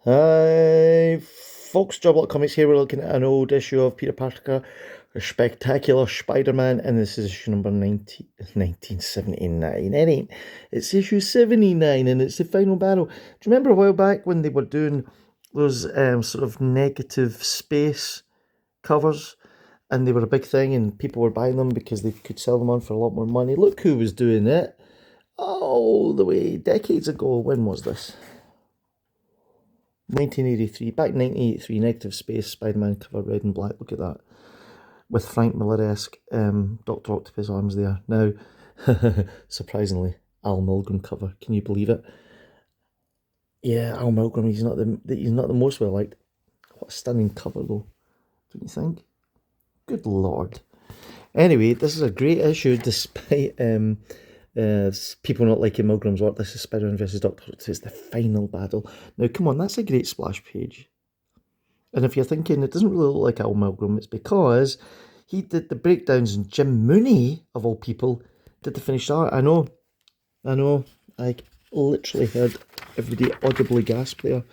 Hi, folks. Job Comics here. We're looking at an old issue of Peter Parker, a spectacular Spider-Man, and this is issue number 1979. It ain't. It's issue 79, and it's the final battle. Do you remember a while back when they were doing those sort of negative space covers, and they were a big thing, and people were buying them because they could sell them on for a lot more money? Look who was doing it all the way decades ago. When was this? 1983, back 1983, Negative Space, Spider-Man cover, red and black. Look at that, with Frank Miller-esque Dr. Octopus arms there. Now, surprisingly, Al Milgrom cover. Can you believe it? Yeah, Al Milgrom. He's not the most well liked. What a stunning cover though, don't you think? Good lord. Anyway, this is a great issue despite people not liking Milgrom's work. This is Spider-Man versus Doctor Octopus. It's the final battle. Now, come on, that's a great splash page. And if you're thinking it doesn't really look like Al Milgrom, it's because he did the breakdowns and Jim Mooney, of all people, did the finished art. I know. I literally heard everybody audibly gasp there.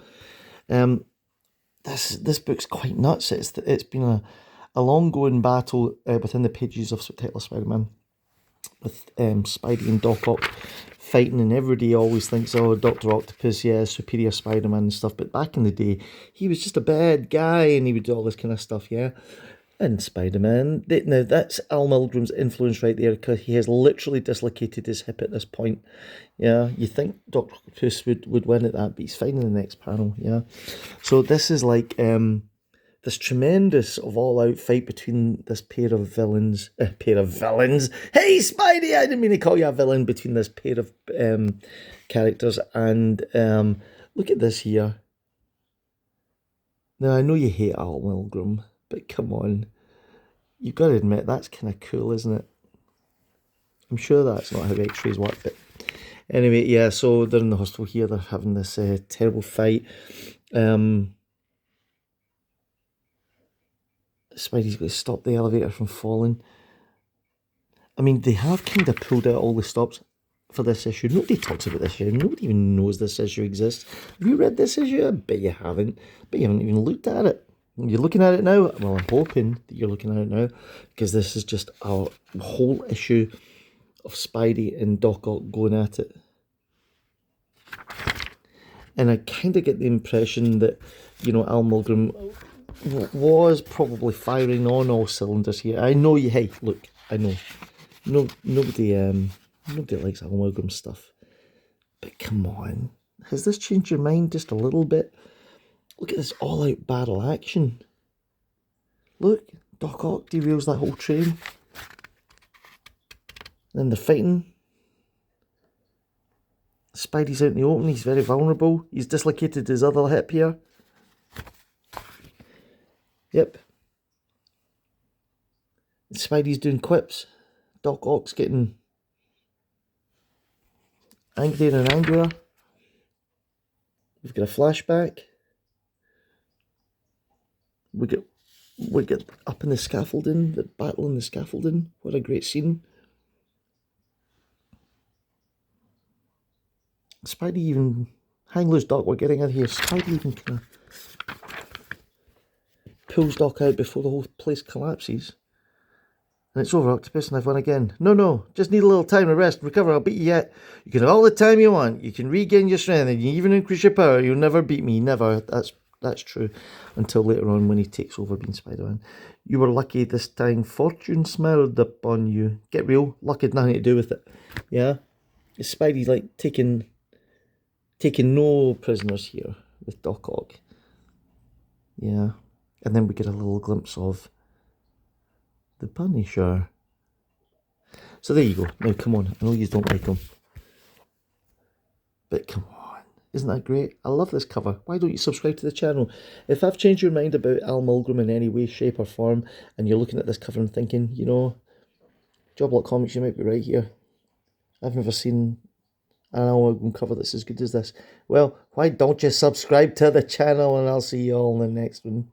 This book's quite nuts. It's been a long-going battle within the pages of Spectacular Spider-Man, with Spidey and Doc Ock fighting, and everybody always thinks, oh, Dr. Octopus, yeah, superior Spider-Man and stuff, but back in the day, he was just a bad guy, and he would do all this kind of stuff, yeah? And Spider-Man, now that's Al Milgrom's influence right there, because he has literally dislocated his hip at this point, yeah? You think Dr. Octopus would win at that, but he's fine in the next panel, yeah? So this is like this tremendous of all-out fight between this pair of villains. Hey, Spidey! I didn't mean to call you a villain. Between this pair of characters, and look at this here. Now, I know you hate Al Milgrom, but come on. You've got to admit, that's kind of cool, isn't it? I'm sure that's not how X-rays work, but anyway, yeah, so they're in the hospital here. They're having this terrible fight. Spidey's got to stop the elevator from falling. I mean, they have kind of pulled out all the stops for this issue. Nobody talks about this issue. Nobody even knows this issue exists. Have you read this issue? I bet you haven't. But you haven't even looked at it. You're looking at it now. Well, I'm hoping that you're looking at it now, because this is just a whole issue of Spidey and Doc Ock going at it. And I kind of get the impression that, Al Milgrom was probably firing on all cylinders here. I know you. Hey, look, I know. Nobody likes Al Milgrom stuff, but come on, has this changed your mind just a little bit? Look at this all-out battle action. Look, Doc Ock derails that whole train. Then they're fighting. Spidey's out in the open. He's very vulnerable. He's dislocated his other hip here. Yep. Spidey's doing quips. Doc Ock's getting angrier and angrier. We've got a flashback. We get up in the scaffolding, the battle in the scaffolding. What a great scene. Spidey even, hang loose Doc, we're getting in here. Spidey even kind of pulls Doc out before the whole place collapses. And it's over, Octopus, and I've won again. No, just need a little time to rest and recover. I'll beat you yet. You can have all the time you want. You can regain your strength, and you even increase your power. You'll never beat me, never. That's true. Until later on when he takes over being Spider-Man. You were lucky this time. Fortune smiled upon you. Get real. Luck had nothing to do with it. Yeah? Spidey's like taking no prisoners here with Doc Ock. Yeah. And then we get a little glimpse of the Punisher. So there you go. Now come on, I know you don't like him, but come on, isn't that great? I love this cover. Why don't you subscribe to the channel? If I've changed your mind about Al Milgrom in any way, shape or form, and you're looking at this cover and thinking, Job Comics, you might be right here. I've never seen an Al Milgrom cover that's as good as this. Well, why don't you subscribe to the channel, and I'll see you all in the next one.